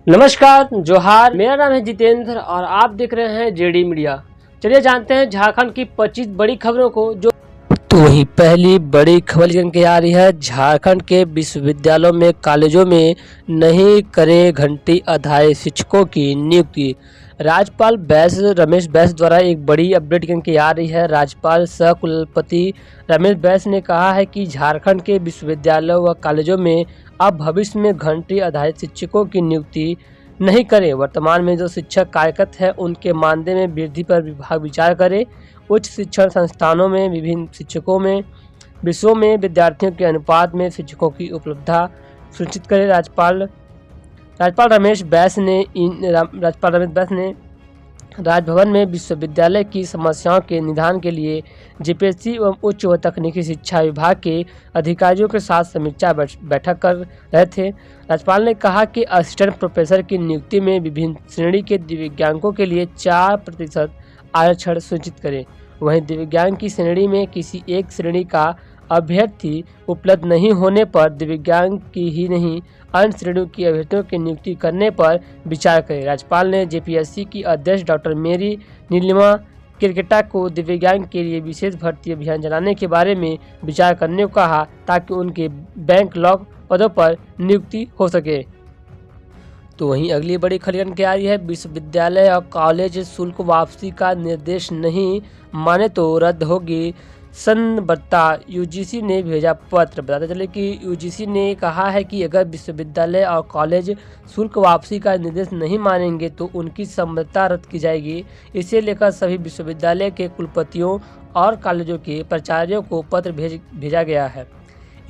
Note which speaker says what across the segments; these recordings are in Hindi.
Speaker 1: नमस्कार जोहार, मेरा नाम है जितेंद्र और आप देख रहे हैं जेडी मीडिया। चलिए जानते हैं झारखंड की 25 बड़ी खबरों को। तो वही पहली बड़ी खबर निकल के आ रही है, झारखंड के विश्वविद्यालयों में कॉलेजों में नहीं करें घंटी आधारित शिक्षकों की नियुक्ति। राज्यपाल रमेश बैस द्वारा एक बड़ी अपडेट निकल के आ रही है। राज्यपाल सह कुलपति रमेश बैस ने कहा है कि झारखंड के विश्वविद्यालयों व कॉलेजों में अब भविष्य में घंटी आधारित शिक्षकों की नियुक्ति नहीं करें। वर्तमान में जो शिक्षक कार्यरत है उनके मानदेय में वृद्धि पर विभाग विचार करे। उच्च शिक्षण संस्थानों में विभिन्न शिक्षकों में विषयों में विद्यार्थियों के अनुपात में शिक्षकों की उपलब्धता सुनिश्चित करे। राज्यपाल रमेश बैस ने राजभवन में विश्वविद्यालय की समस्याओं के निदान के लिए जेपीएससी एवं उच्च व तकनीकी शिक्षा विभाग के अधिकारियों के साथ समीक्षा बैठक कर रहे थे। राज्यपाल ने कहा कि असिस्टेंट प्रोफेसर की नियुक्ति में विभिन्न श्रेणी के दिव्यांगों के लिए 4% आरक्षण सुनिश्चित करें। वहीं दिव्यांग की श्रेणी में किसी एक श्रेणी का अभ्यर्थी उपलब्ध नहीं होने पर दिव्यांग की ही नहीं अन्य श्रेणियों की अभ्यर्थियों की नियुक्ति करने पर विचार करें। राज्यपाल ने जेपीएससी की अध्यक्ष डॉक्टर मेरी नीलिमा किरकेटा को दिव्यांग के लिए विशेष भर्ती अभियान चलाने के बारे में विचार करने को कहा ताकि उनके बैकलॉग पदों पर नियुक्ति हो सके। तो वहीं अगली बड़ी खबर क्या आ रही है, विश्वविद्यालय और कॉलेज शुल्क वापसी का निर्देश नहीं माने तो रद्द होगी सन्नद्धता। यूजीसी ने भेजा पत्र। बताते चले कि यूजीसी ने कहा है कि अगर विश्वविद्यालय और कॉलेज शुल्क वापसी का निर्देश नहीं मानेंगे तो उनकी सन्नद्धता रद्द की जाएगी। इसे लेकर सभी विश्वविद्यालय के कुलपतियों और कॉलेजों के प्राचार्यों को पत्र भेजा गया है।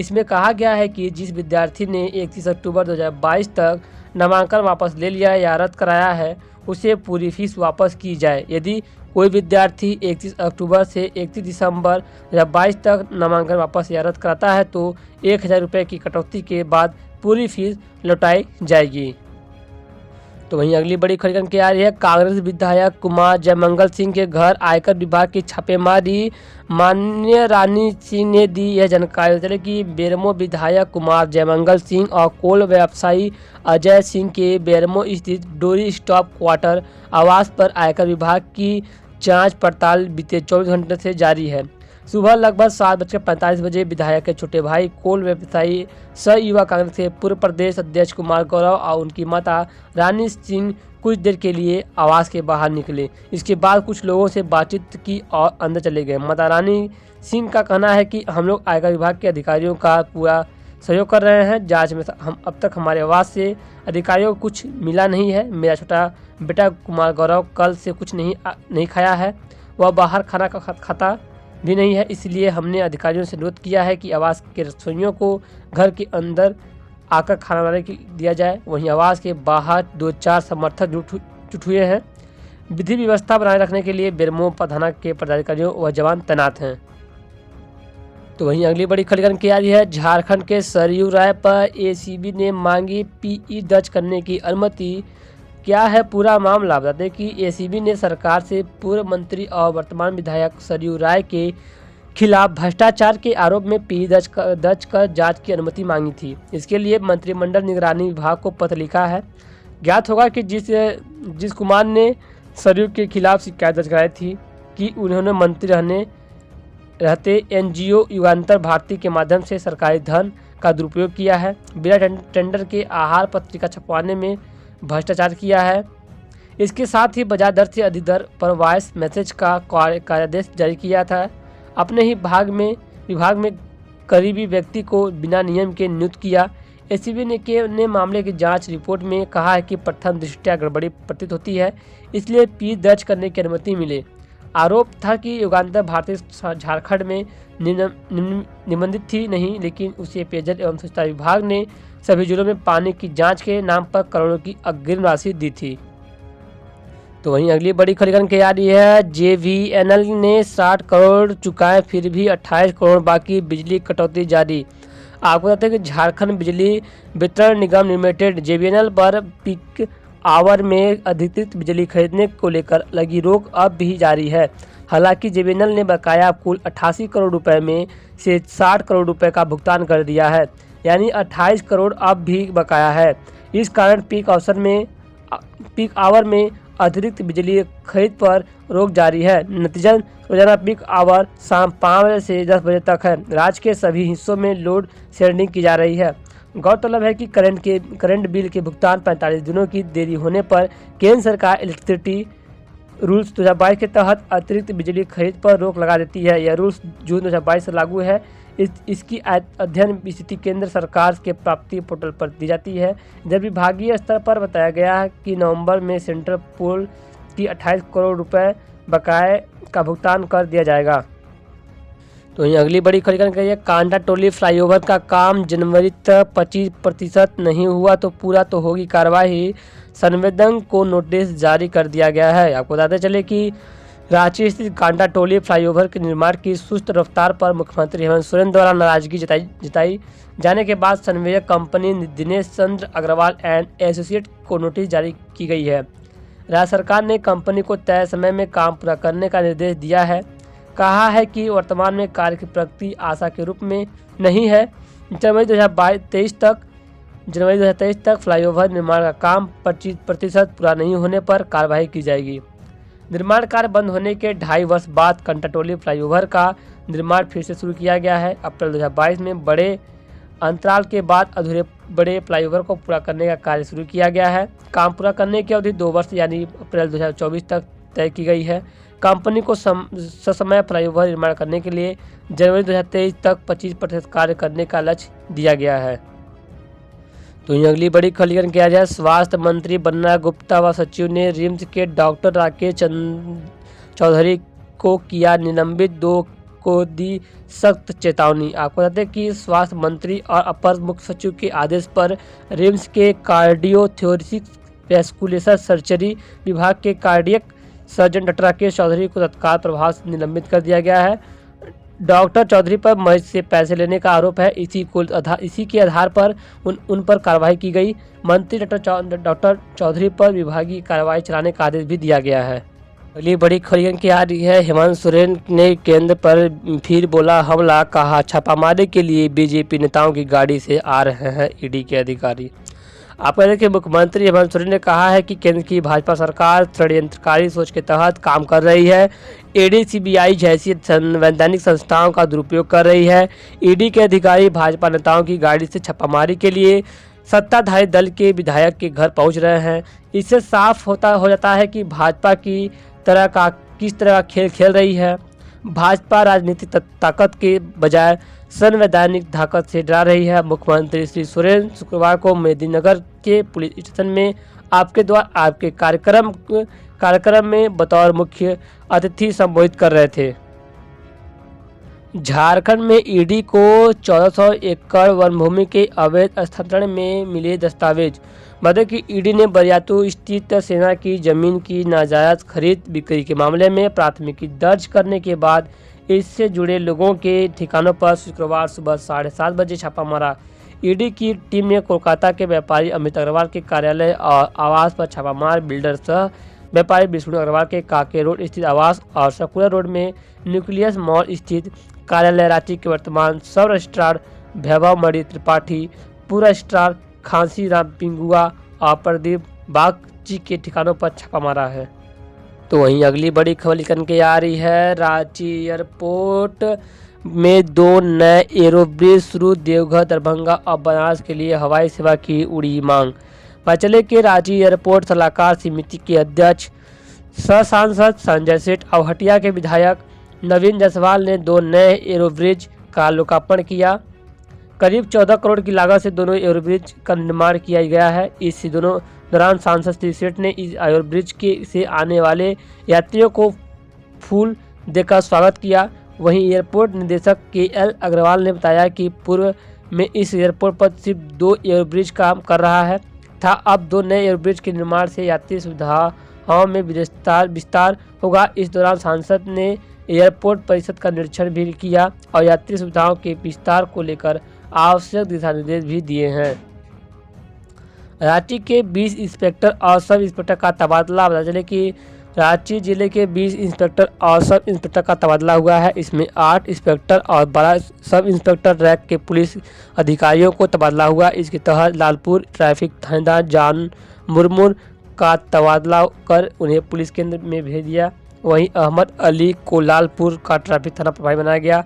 Speaker 1: इसमें कहा गया है कि जिस विद्यार्थी ने 31 अक्टूबर 2022 तक नामांकन वापस ले लिया या रद्द कराया है उसे पूरी फीस वापस की जाए। यदि कोई विद्यार्थी 31 अक्टूबर से 31 दिसंबर 2022 तक नामांकन वापस या रद्द कराता है तो 1000 रुपये की कटौती के बाद पूरी फीस लौटाई जाएगी। तो वहीं अगली बड़ी खबर क्या आ रही है, कांग्रेस विधायक कुमार जयमंगल सिंह के घर आयकर विभाग की छापेमारी। माननीय रानी सिंह ने दी यह जानकारी। चले कि बेरमो विधायक कुमार जयमंगल सिंह और कोल व्यवसायी अजय सिंह के बेरमो स्थित डोरी स्टॉप क्वार्टर आवास पर आयकर विभाग की जांच पड़ताल बीते 24 घंटे से जारी है। सुबह लगभग 7:45 बजे विधायक के छोटे भाई कोल व्यवसायी सह युवा कांग्रेस के पूर्व प्रदेश अध्यक्ष कुमार गौरव और उनकी माता रानी सिंह कुछ देर के लिए आवास के बाहर निकले। इसके बाद कुछ लोगों से बातचीत की और अंदर चले गए। माता रानी सिंह का कहना है कि हम लोग आयकर विभाग के अधिकारियों का पूरा सहयोग कर रहे हैं। जांच में हम अब तक हमारे आवास से अधिकारियों को कुछ मिला नहीं है। मेरा छोटा बेटा कुमार गौरव कल से कुछ नहीं खाया है, वह बाहर खाना खाता भी नहीं है। इसलिए हमने अधिकारियों से अनुरोध किया है कि आवास के रसोइयों को घर के अंदर आकर खाना बनाने की दिया जाए। वहीं आवास के बाहर 2-4 समर्थक जुट हुए हैं। विधि व्यवस्था बनाए रखने के लिए बेरमो थाना के पदाधिकारियों व जवान तैनात हैं। तो वहीं अगली बड़ी खबर क्या आ रही है, झारखंड के सरयू राय पर एसीबी ने मांगी पीई दर्ज करने की अनुमति। क्या है पूरा मामला, बताते हैं कि एसीबी ने सरकार से पूर्व मंत्री और वर्तमान विधायक सरयू राय के खिलाफ भ्रष्टाचार के आरोप में पीई दर्ज कर जांच की अनुमति मांगी थी। इसके लिए मंत्रिमंडल निगरानी विभाग को पत्र लिखा है। ज्ञात होगा कि जिस कुमार ने सरयू के खिलाफ शिकायत दर्ज कराई थी कि उन्होंने मंत्री रहते एनजीओ युगांतर भारती के माध्यम से सरकारी धन का दुरुपयोग किया है, बिना टेंडर के आहार पत्रिका छपवाने में भ्रष्टाचार किया है। इसके साथ ही बाजार दर से अधिक दर पर वॉइस मैसेज का कार्यादेश जारी किया था। अपने ही विभाग में करीबी व्यक्ति को बिना नियम के नियुक्त किया। एसीबी ने मामले की जांच रिपोर्ट में कहा है कि प्रथम दृष्टया गड़बड़ी प्रतीत होती है, इसलिए पीई दर्ज करने की अनुमति मिले। आरोप था कि युगांतर भारती झारखंड में निबंधित थी नहीं, लेकिन उसे पेयजल एवं स्वच्छता विभाग ने सभी जिलों में पानी की जांच के नाम पर करोड़ों की अग्रिम राशि दी थी। तो वहीं अगली बड़ी खबर क्या आ रही है, जेवीएनएल ने 60 करोड़ चुकाए फिर भी 28 करोड़ बाकी, बिजली कटौती जारी। आपको बताते हैं कि झारखंड बिजली वितरण निगम लिमिटेड जेवीएनएल पर पीक आवर में अधिकृत बिजली खरीदने को लेकर लगी रोक अब भी जारी है। हालांकि जेवीएनएल ने बकाया कुल 88 करोड़ रुपए में से 60 करोड़ रुपए का भुगतान कर दिया है, यानी 28 करोड़ अब भी बकाया है। इस कारण पीक आवर में अतिरिक्त बिजली खरीद पर रोक जारी है। नतीजतन रोजाना पीक आवर शाम 5 बजे से 10 बजे तक है। राज्य के सभी हिस्सों में लोड शेडिंग की जा रही है। गौरतलब है कि करंट बिल के भुगतान 45 दिनों की देरी होने पर केंद्र सरकार इलेक्ट्रिसिटी रूल्स 2022 के तहत अतिरिक्त बिजली खरीद पर रोक लगा देती है। यह रूल्स जून 2022 से लागू है। इसकी अध्ययन स्थिति केंद्र सरकार के प्राप्ति पोर्टल पर दी जाती है। इधर विभागीय स्तर पर बताया गया है कि नवंबर में सेंट्रल पूल की 28 करोड़ रुपए बकाये का भुगतान कर दिया जाएगा। तो वहीं अगली बड़ी खबर है, कांडा टोली फ्लाईओवर का काम जनवरी तक 25% नहीं हुआ तो पूरा तो होगी कार्रवाई। संवेदन को नोटिस जारी कर दिया गया है। आपको बताते चले कि रांची स्थित कांडा टोली फ्लाईओवर के निर्माण की सुस्त रफ्तार पर मुख्यमंत्री हेमंत सोरेन द्वारा नाराजगी जताई जाने के बाद संवेदक company Dinesh Chandra Agrawal and associate को नोटिस जारी की गई है। राज्य सरकार ने कंपनी को तय समय में काम पूरा करने का निर्देश दिया है। कहा है कि वर्तमान में कार्य की प्रगति आशा के रूप में नहीं है। जनवरी 2023 तक फ्लाईओवर निर्माण का काम 25% पूरा नहीं होने पर कार्रवाई की जाएगी। निर्माण कार्य बंद होने के 2.5 वर्ष बाद कंटाटोली फ्लाईओवर का निर्माण फिर से शुरू किया गया है। अप्रैल 2022 में बड़े अंतराल के बाद अधूरे बड़े फ्लाईओवर को पूरा करने का कार्य शुरू किया गया है। काम पूरा करने की अवधि 2 वर्ष यानी अप्रैल 2024 तक तय की गई है। कंपनी को ससमय फ्लाईओवर निर्माण करने के लिए जनवरी 2023 तक 25% कार्य करने का लक्ष्य दिया गया है। तो ये अगली बड़ी खबर किया जाए, स्वास्थ्य मंत्री बन्ना गुप्ता व सचिव ने रिम्स के डॉक्टर राकेश चौधरी को किया निलंबित, 2 को दी सख्त चेतावनी। आपको बताते हैं कि स्वास्थ्य मंत्री और अपर मुख्य सचिव के आदेश पर रिम्स के कार्डियोथोरेसिक वेस्कुलर सर्जरी विभाग के cardiac surgeon doctor Rakesh Chaudhary को तत्काल प्रभाव से निलंबित कर दिया गया है। डॉक्टर चौधरी पर मरीज से पैसे लेने का आरोप है। इसी के आधार पर उन पर कार्रवाई की गई। मंत्री डॉक्टर चौधरी पर विभागीय कार्रवाई चलाने का आदेश भी दिया गया है। अगली बड़ी खबर क्या आ रही है, हेमंत सोरेन ने केंद्र पर फिर बोला हमला, कहा छापामारी के लिए बीजेपी नेताओं की गाड़ी से आ रहे हैं ईडी के अधिकारी। आपको देखिए, मुख्यमंत्री हेमंत सोरेन ने कहा है कि केंद्र की भाजपा सरकार षड्यंत्रकारी सोच के तहत काम कर रही है। ईडी सीबीआई जैसी संवैधानिक संस्थाओं का दुरुपयोग कर रही है। ईडी के अधिकारी भाजपा नेताओं की गाड़ी से छापामारी के लिए सत्ताधारी दल के विधायक के घर पहुंच रहे हैं। इससे साफ हो जाता है कि भाजपा किस तरह का खेल खेल रही है। भाजपा राजनीतिक ताकत के बजाय संवैधानिक ताकत से डरा रही है। मुख्यमंत्री श्री सोरेन शुक्रवार को मेदिनीनगर के पुलिस स्टेशन में आपके कार्यक्रम में बतौर मुख्य अतिथि संबोधित कर रहे थे। झारखंड में ईडी को 1400 एकड़ वन भूमि के अवैध स्थानांतरण में मिले दस्तावेज। मतलब कि ईडी ने बरियातू स्थित सेना की जमीन की नाजायज खरीद बिक्री के मामले में प्राथमिकी दर्ज करने के बाद इससे जुड़े लोगों के ठिकानों पर शुक्रवार सुबह 7:30 बजे छापा मारा। ईडी की टीम ने कोलकाता के व्यापारी अमित अग्रवाल के कार्यालय और आवास पर छापा मार बिल्डर सह व्यापारी विष्णु अग्रवाल के काके रोड स्थित आवास और सर्कुलर रोड में न्यूक्लियस मॉल स्थित कार्यालय, रांची के वर्तमान सब रजिस्ट्रार वैभव मणि त्रिपाठी, पूर्व रजिस्ट्रार खांसी राम पिंगुआ और प्रदीप बागची के ठिकानों पर छापा मारा है। तो वहीं अगली बड़ी खबर निकल के आ रही है, रांची एयरपोर्ट में 2 नए एयरोब्रिज शुरू, देवघर, दरभंगा और बनारस के लिए हवाई सेवा की उड़ी मांग। पता चले कि रांची एयरपोर्ट सलाहकार समिति के अध्यक्ष सह सांसद संजय सेठ और हटिया के विधायक नवीन जायसवाल ने 2 नए एयरोब्रिज का लोकार्पण किया। करीब 14 करोड़ की लागत से दोनों एयरब्रिज का निर्माण किया गया है। इस दोनों दौरान सांसद श्री सेठ ने इस एयरब्रिज से आने वाले यात्रियों को फूल देकर स्वागत किया। वहीं एयरपोर्ट निदेशक KL अग्रवाल ने बताया कि पूर्व में इस एयरपोर्ट पर सिर्फ 2 एयरब्रिज काम कर रहा था। अब 2 नए एयरब्रिज के निर्माण से यात्री सुविधाओं में विस्तार होगा। इस दौरान सांसद ने एयरपोर्ट परिसर का निरीक्षण भी किया और यात्री सुविधाओं के विस्तार को लेकर आवश्यक दिशा निर्देश भी दिए हैं। रांची के 20 इंस्पेक्टर और सब इंस्पेक्टर का तबादला। बता चले कि रांची जिले के 20 इंस्पेक्टर और सब इंस्पेक्टर का तबादला हुआ है। इसमें 8 इंस्पेक्टर और 12 सब इंस्पेक्टर रैंक के पुलिस अधिकारियों को तबादला हुआ। इसके तहत लालपुर ट्रैफिक थानेदार जॉन मुर्मू का तबादला कर उन्हें पुलिस केंद्र में भेज दिया। वहीं अहमद अली को लालपुर का ट्रैफिक थाना प्रभारी बनाया गया।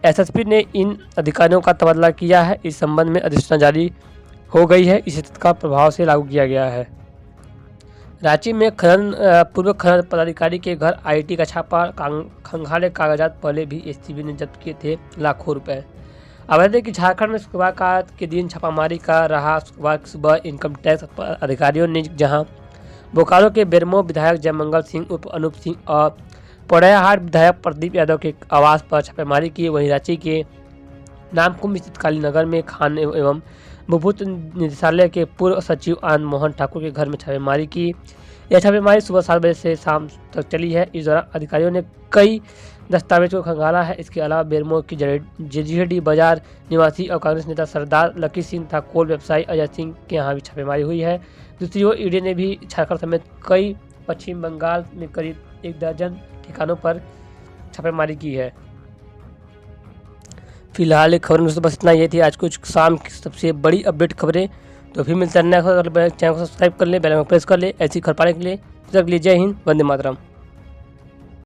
Speaker 1: एसएसपी ने इन अधिकारियों का तबादला किया है। इस संबंध में अधिसूचना जारी हो गई है। इसे तत्काल प्रभाव से लागू किया गया है। रांची में पूर्व खनन पदाधिकारी के घर आईटी का छापा, खंगाले कागजात पहले भी एसीबी ने जब्त किए थे लाखों रुपए। अवैध कि झारखंड में शुक्रवार के दिन छापामारी का रहा। शुक्रवार की सुबह इनकम टैक्स अधिकारियों ने जहां बोकारो के बेरमो विधायक जयमंगल सिंह उर्फ अनूप सिंह और पोड़ैयाहाट विधायक प्रदीप यादव के आवास पर छापेमारी की, वहीं रांची के नामकुम स्थित कालीनगर में खान एवं भूभूत निदेशालय के पूर्व सचिव आनंद मोहन ठाकुर के घर में छापेमारी की। यह छापेमारी सुबह 7 बजे से शाम तक चली है। इस दौरान अधिकारियों ने कई दस्तावेज को खंगाला है। इसके अलावा बेरमो की जेजीडी बाजार निवासी और कांग्रेस नेता सरदार लकी सिंह तथा कोल व्यवसायी अजय सिंह के यहाँ भी छापेमारी हुई है। दूसरी ओर ईडी ने भी झारखंड समेत कई पश्चिम बंगाल में करीब 1 दर्जन ठिकानों पर छापेमारी की है। फिलहाल खबर में बस इतना। ये थी आज कुछ शाम की सबसे बड़ी अपडेट खबरें। तो फिर मिलते हैं नया खबर। चैनल को सब्सक्राइब कर ले, बेल आइकन प्रेस कर ले ऐसी खबर पाने के लिए। तब तक के लिए जय हिंद, वंदे मातरम।